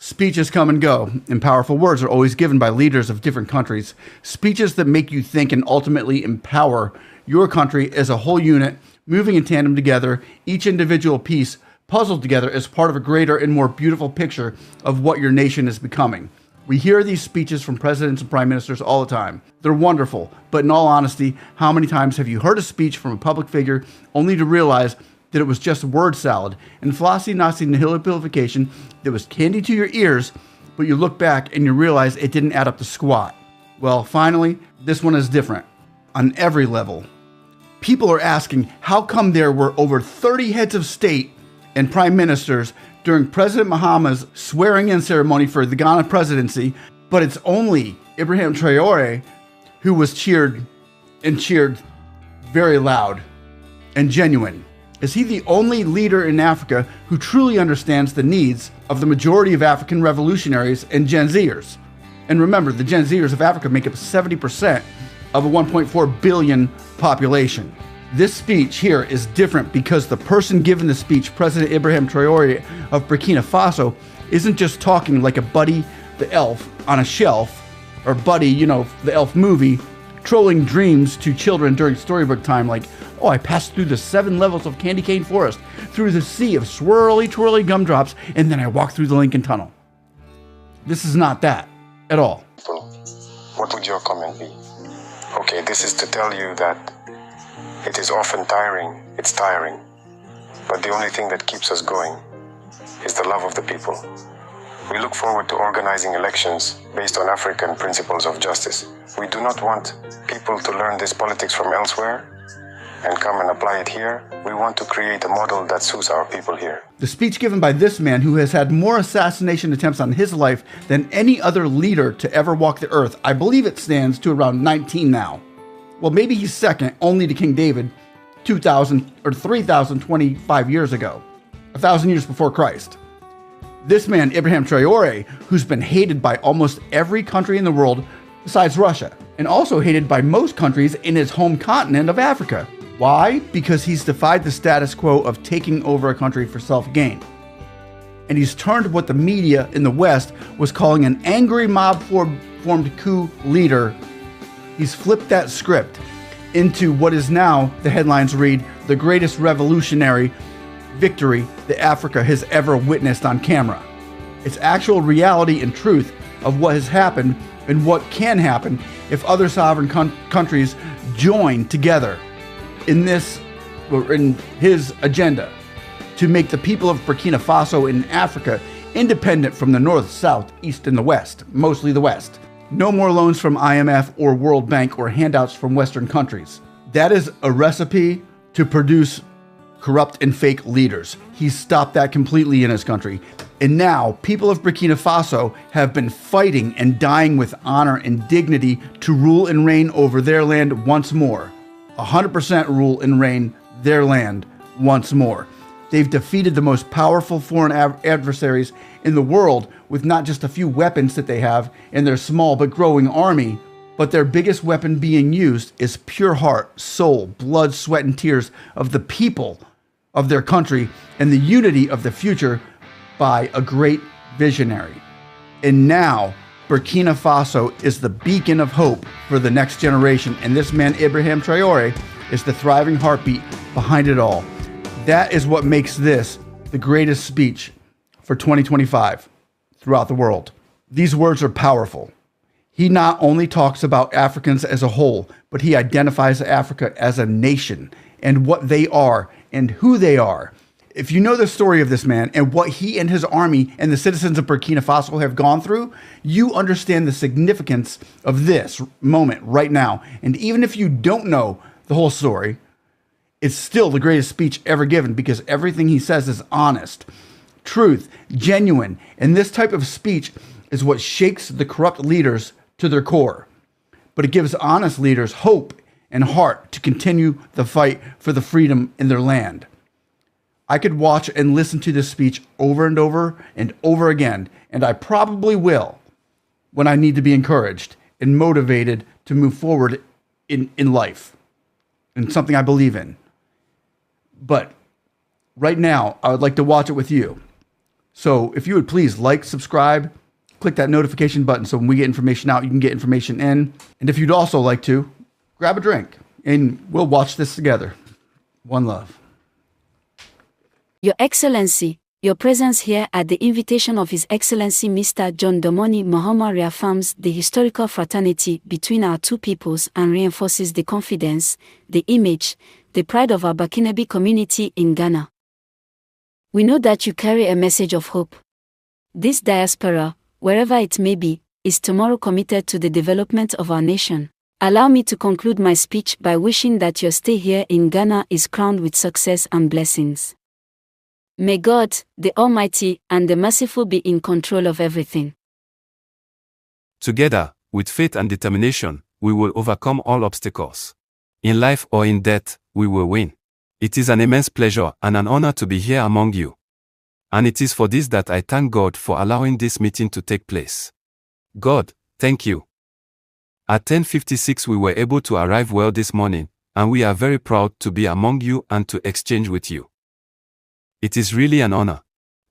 Speeches come and go, and powerful words are always given by leaders of different countries. Speeches that make you think and ultimately empower your country as a whole unit, moving in tandem together, each individual piece puzzled together as part of a greater and more beautiful picture of what your nation is becoming. We hear these speeches from presidents and prime ministers all the time. They're wonderful, but in all honesty, how many times have you heard a speech from a public figure only to realize that it was just word salad and flossy Nazi nihilification that was candy to your ears, but you look back and you realize it didn't add up to squat? Well, finally, this one is different on every level. People are asking, how come there were over 30 heads of state and prime ministers during President Mahama's swearing-in ceremony for the Ghana presidency, but it's only Ibrahim Traore who was cheered very loud and genuine? Is he the only leader in Africa who truly understands the needs of the majority of African revolutionaries and Gen Zers? And remember, the Gen Zers of Africa make up 70% of a 1.4 billion population. This speech here is different because the person giving the speech, President Ibrahim Traore of Burkina Faso, isn't just talking like a Buddy the Elf on a shelf, or Buddy, the Elf movie, trolling dreams to children during storybook time like, oh, I passed through the 7 levels of candy cane forest, through the sea of swirly twirly gumdrops, and then I walked through the Lincoln Tunnel. This is not that at all. What would your comment be? Okay, this is to tell you that it is often tiring. It's tiring. But the only thing that keeps us going is the love of the people. We look forward to organizing elections based on African principles of justice. We do not want people to learn this politics from elsewhere and come and apply it here. We want to create a model that suits our people here. The speech given by this man, who has had more assassination attempts on his life than any other leader to ever walk the earth, I believe it stands to around 19 now. Well, maybe he's second only to King David 2,000 or 3,025 years ago, 1,000 years before Christ. This man, Ibrahim Traore, who's been hated by almost every country in the world besides Russia, and also hated by most countries in his home continent of Africa. Why? Because he's defied the status quo of taking over a country for self-gain. And he's turned what the media in the West was calling an angry mob-formed coup leader. He's flipped that script into what is now, the headlines read, the greatest revolutionary victory that Africa has ever witnessed on camera. It's actual reality and truth of what has happened and what can happen if other sovereign countries join together in his agenda to make the people of Burkina Faso in Africa independent from the north, south, east, and the west, mostly the west. No more loans from IMF or World Bank or handouts from Western countries. That is a recipe to produce corrupt and fake leaders. He's stopped that completely in his country. And now, people of Burkina Faso have been fighting and dying with honor and dignity to rule and reign over their land once more. 100% rule and reign their land once more. They've defeated the most powerful foreign adversaries in the world with not just a few weapons that they have in their small but growing army, but their biggest weapon being used is pure heart, soul, blood, sweat, and tears of the people of their country and the unity of the future by a great visionary. And now, Burkina Faso is the beacon of hope for the next generation, and this man, Ibrahim Traore, is the thriving heartbeat behind it all. That is what makes this the greatest speech for 2025 throughout the world. These words are powerful. He not only talks about Africans as a whole, but he identifies Africa as a nation and what they are and who they are. If you know the story of this man and what he and his army and the citizens of Burkina Faso have gone through, you understand the significance of this moment right now. And even if you don't know the whole story, it's still the greatest speech ever given because everything he says is honest, truth, genuine. And this type of speech is what shakes the corrupt leaders to their core. But it gives honest leaders hope and heart to continue the fight for the freedom in their land. I could watch and listen to this speech over and over and over again, and I probably will when I need to be encouraged and motivated to move forward in life and something I believe in. But right now, I would like to watch it with you. So if you would please like, subscribe, click that notification button so when we get information out, you can get information in. And if you'd also like to, grab a drink and we'll watch this together. One love. Your Excellency, your presence here at the invitation of His Excellency Mr. John Dramani Mahama reaffirms the historical fraternity between our two peoples and reinforces the confidence, the image, the pride of our Burkinabe community in Ghana. We know that you carry a message of hope. This diaspora, wherever it may be, is tomorrow committed to the development of our nation. Allow me to conclude my speech by wishing that your stay here in Ghana is crowned with success and blessings. May God, the Almighty and the Merciful be in control of everything. Together, with faith and determination, we will overcome all obstacles. In life or in death, we will win. It is an immense pleasure and an honor to be here among you. And it is for this that I thank God for allowing this meeting to take place. God, thank you. At 10:56 we were able to arrive well this morning, and we are very proud to be among you and to exchange with you. It is really an honor.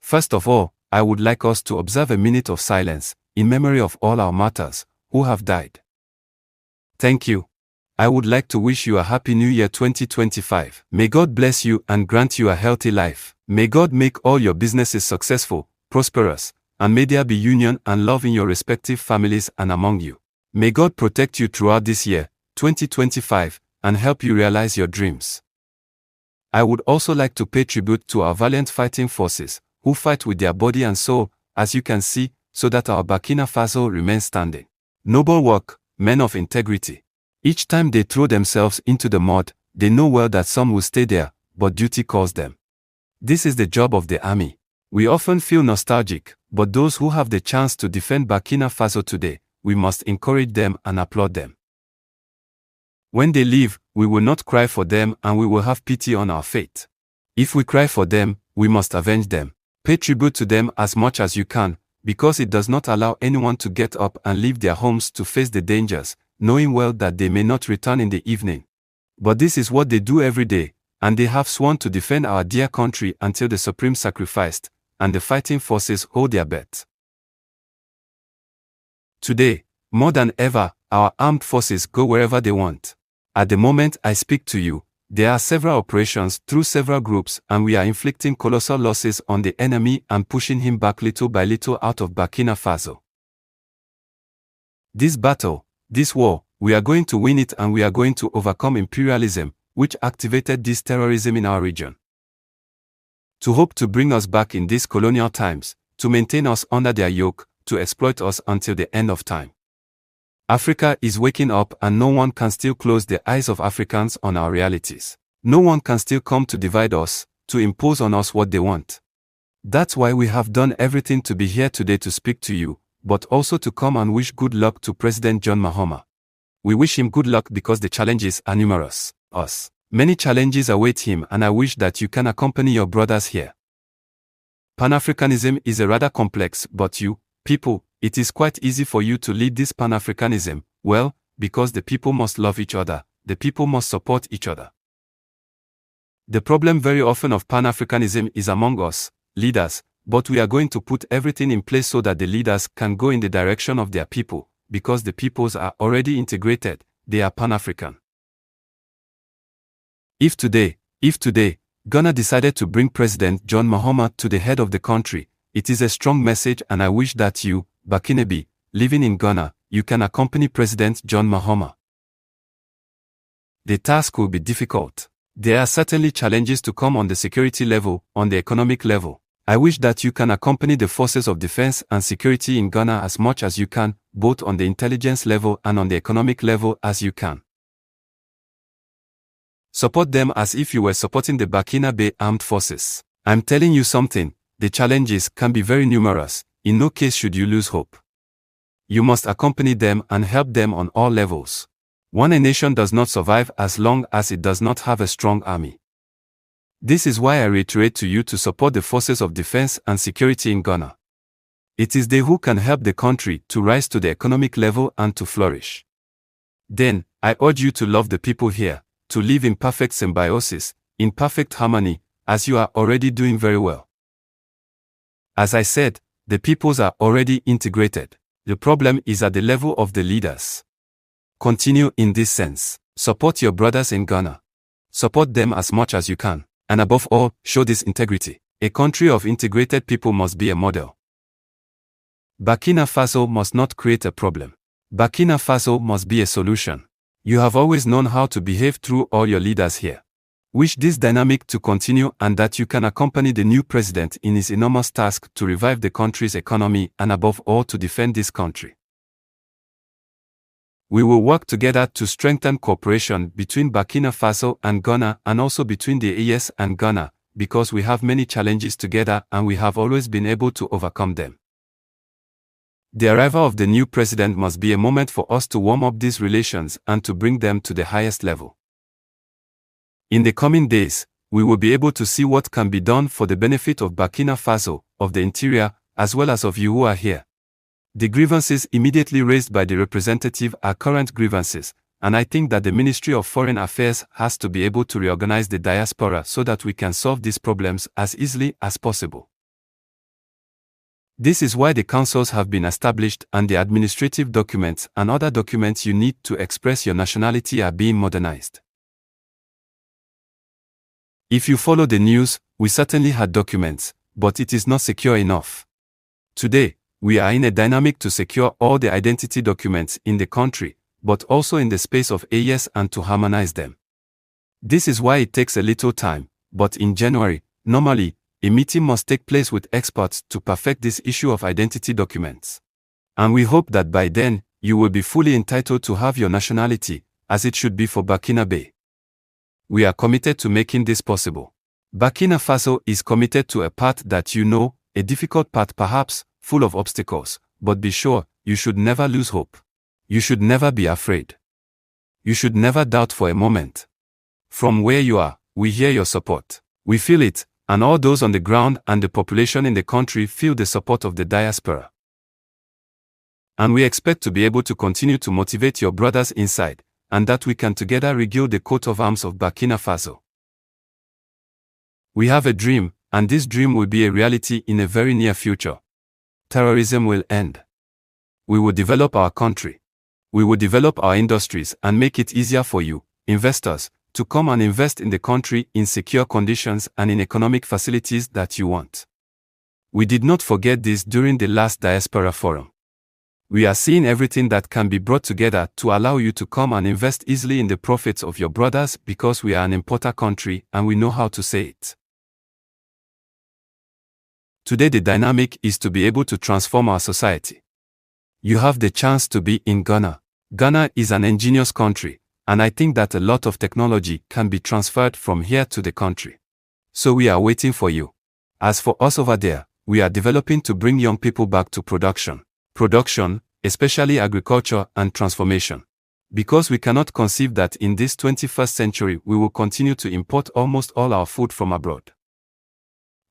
First of all, I would like us to observe a minute of silence, in memory of all our martyrs, who have died. Thank you. I would like to wish you a Happy New Year 2025. May God bless you and grant you a healthy life. May God make all your businesses successful, prosperous, and may there be union and love in your respective families and among you. May God protect you throughout this year, 2025, and help you realize your dreams. I would also like to pay tribute to our valiant fighting forces, who fight with their body and soul, as you can see, so that our Burkina Faso remains standing. Noble work, men of integrity. Each time they throw themselves into the mud, they know well that some will stay there, but duty calls them. This is the job of the army. We often feel nostalgic, but those who have the chance to defend Burkina Faso today, we must encourage them and applaud them. When they leave, we will not cry for them and we will have pity on our fate. If we cry for them, we must avenge them. Pay tribute to them as much as you can, because it does not allow anyone to get up and leave their homes to face the dangers, knowing well that they may not return in the evening. But this is what they do every day, and they have sworn to defend our dear country until the supreme sacrificed, and the fighting forces hold their bet. Today, more than ever, our armed forces go wherever they want. At the moment I speak to you, there are several operations through several groups and we are inflicting colossal losses on the enemy and pushing him back little by little out of Burkina Faso. This battle, this war, we are going to win it and we are going to overcome imperialism, which activated this terrorism in our region. To hope to bring us back in these colonial times, to maintain us under their yoke, to exploit us until the end of time. Africa is waking up and no one can still close the eyes of Africans on our realities. No one can still come to divide us, to impose on us what they want. That's why we have done everything to be here today to speak to you, but also to come and wish good luck to President John Mahama. We wish him good luck because the challenges are numerous. Many challenges await him and I wish that you can accompany your brothers here. Pan-Africanism is a rather complex, but you, people, it is quite easy for you to lead this Pan-Africanism, well, because the people must love each other, the people must support each other. The problem very often of Pan-Africanism is among us, leaders, but we are going to put everything in place so that the leaders can go in the direction of their people, because the peoples are already integrated, they are Pan-African. If today, Ghana decided to bring President John Mahama to the head of the country, it is a strong message and I wish that you, Burkinabe, living in Ghana, you can accompany President John Mahama. The task will be difficult. There are certainly challenges to come on the security level, on the economic level. I wish that you can accompany the forces of defense and security in Ghana as much as you can, both on the intelligence level and on the economic level as you can. Support them as if you were supporting the Burkinabe armed forces. I'm telling you something, the challenges can be very numerous, in no case should you lose hope. You must accompany them and help them on all levels. A nation does not survive as long as it does not have a strong army. This is why I reiterate to you to support the forces of defense and security in Ghana. It is they who can help the country to rise to the economic level and to flourish. Then, I urge you to love the people here, to live in perfect symbiosis, in perfect harmony, as you are already doing very well. As I said, the peoples are already integrated. The problem is at the level of the leaders. Continue in this sense. Support your brothers in Ghana. Support them as much as you can. And above all, show this integrity. A country of integrated people must be a model. Burkina Faso must not create a problem. Burkina Faso must be a solution. You have always known how to behave through all your leaders here. Wish this dynamic to continue and that you can accompany the new president in his enormous task to revive the country's economy and above all to defend this country. We will work together to strengthen cooperation between Burkina Faso and Ghana and also between the AES and Ghana, because we have many challenges together and we have always been able to overcome them. The arrival of the new president must be a moment for us to warm up these relations and to bring them to the highest level. In the coming days, we will be able to see what can be done for the benefit of Burkina Faso, of the interior, as well as of you who are here. The grievances immediately raised by the representative are current grievances, and I think that the Ministry of Foreign Affairs has to be able to reorganize the diaspora so that we can solve these problems as easily as possible. This is why the councils have been established and the administrative documents and other documents you need to express your nationality are being modernized. If you follow the news, we certainly had documents, but it is not secure enough. Today, we are in a dynamic to secure all the identity documents in the country, but also in the space of AES and to harmonize them. This is why it takes a little time, but in January, normally, a meeting must take place with experts to perfect this issue of identity documents. And we hope that by then, you will be fully entitled to have your nationality, as it should be for Burkina Faso. We are committed to making this possible. Burkina Faso is committed to a path that you know, a difficult path perhaps, full of obstacles, but be sure, you should never lose hope. You should never be afraid. You should never doubt for a moment. From where you are, we hear your support. We feel it, and all those on the ground and the population in the country feel the support of the diaspora. And we expect to be able to continue to motivate your brothers inside, and that we can together regain the coat of arms of Burkina Faso. We have a dream, and this dream will be a reality in a very near future. Terrorism will end. We will develop our country. We will develop our industries and make it easier for you, investors, to come and invest in the country in secure conditions and in economic facilities that you want. We did not forget this during the last Diaspora Forum. We are seeing everything that can be brought together to allow you to come and invest easily in the profits of your brothers because we are an importer country and we know how to say it. Today the dynamic is to be able to transform our society. You have the chance to be in Ghana. Ghana is an ingenious country, and I think that a lot of technology can be transferred from here to the country. So we are waiting for you. As for us over there, we are developing to bring young people back to production. Production, especially agriculture and transformation. Because we cannot conceive that in this 21st century we will continue to import almost all our food from abroad.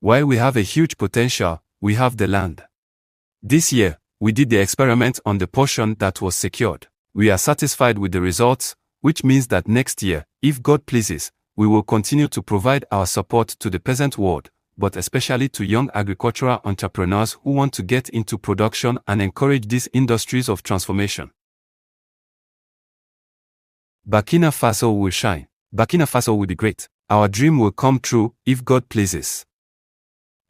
While we have a huge potential, we have the land. This year, we did the experiment on the portion that was secured. We are satisfied with the results, which means that next year, if God pleases, we will continue to provide our support to the peasant world, but especially to young agricultural entrepreneurs who want to get into production and encourage these industries of transformation. Burkina Faso will shine. Burkina Faso will be great. Our dream will come true if God pleases.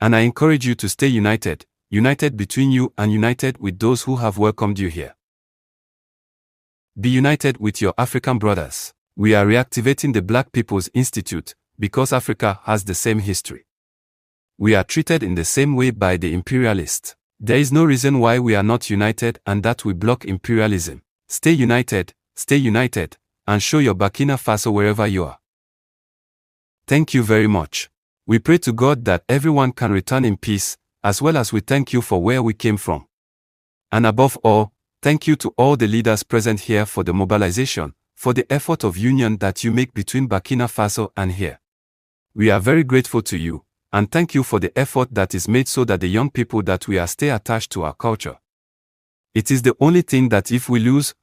And I encourage you to stay united, united between you and united with those who have welcomed you here. Be united with your African brothers. We are reactivating the Black People's Institute because Africa has the same history. We are treated in the same way by the imperialists. There is no reason why we are not united and that we block imperialism. Stay united, and show your Burkina Faso wherever you are. Thank you very much. We pray to God that everyone can return in peace, as well as we thank you for where we came from. And above all, thank you to all the leaders present here for the mobilization, for the effort of union that you make between Burkina Faso and here. We are very grateful to you, and thank you for the effort that is made so that the young people that we are stay attached to our culture. It is the only thing that if we lose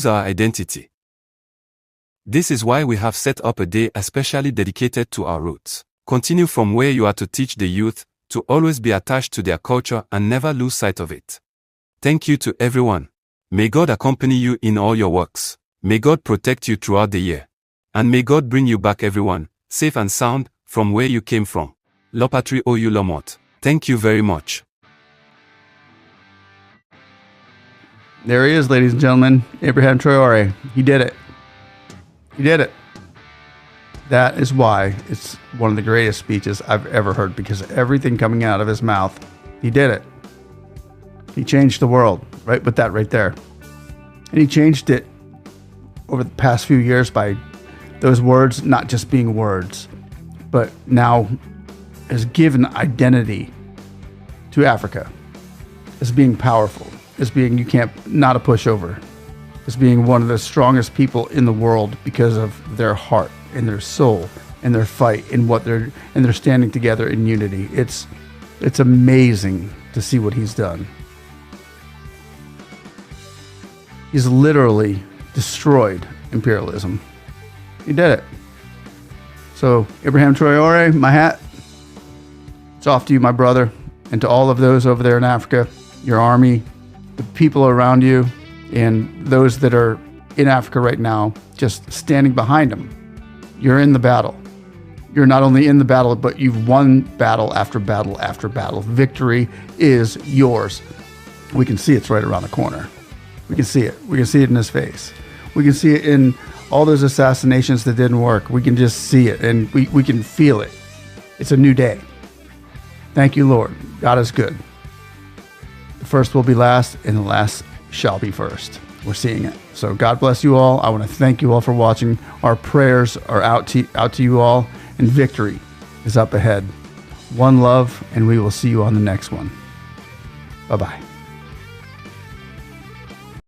our identity. This is why we have set up a day especially dedicated to our roots. Continue from where you are to teach the youth, to always be attached to their culture and never lose sight of it. Thank you to everyone. May God accompany you in all your works. May God protect you throughout the year. And may God bring you back, everyone, safe and sound, from where you came from. Lopatri Oyu Lomot. Thank you very much. There he is, ladies and gentlemen. Abraham Traore. He did it. He did it. That is why it's one of the greatest speeches I've ever heard, because everything coming out of his mouth, he did it. He changed the world, right with that right there. And he changed it over the past few years by those words not just being words, but now has given identity to Africa as being powerful, as being not a pushover, as being one of the strongest people in the world because of their heart and their soul and their fight and they're standing together in unity. It's amazing to see what he's done. He's literally destroyed imperialism. He did it. So, Abraham Traore, my hat, it's off to you, my brother, and to all of those over there in Africa, your army, the people around you, and those that are in Africa right now, just standing behind them. You're in the battle. You're not only in the battle, but you've won battle after battle after battle. Victory is yours. We can see it's right around the corner. We can see it. We can see it in his face. We can see it in all those assassinations that didn't work. We can just see it, and we can feel it. It's a new day. Thank you, Lord. God is good. The first will be last, and the last shall be first. We're seeing it. So God bless you all. I want to thank you all for watching. Our prayers are out to you all, and victory is up ahead. One love, and we will see you on the next one. Bye-bye.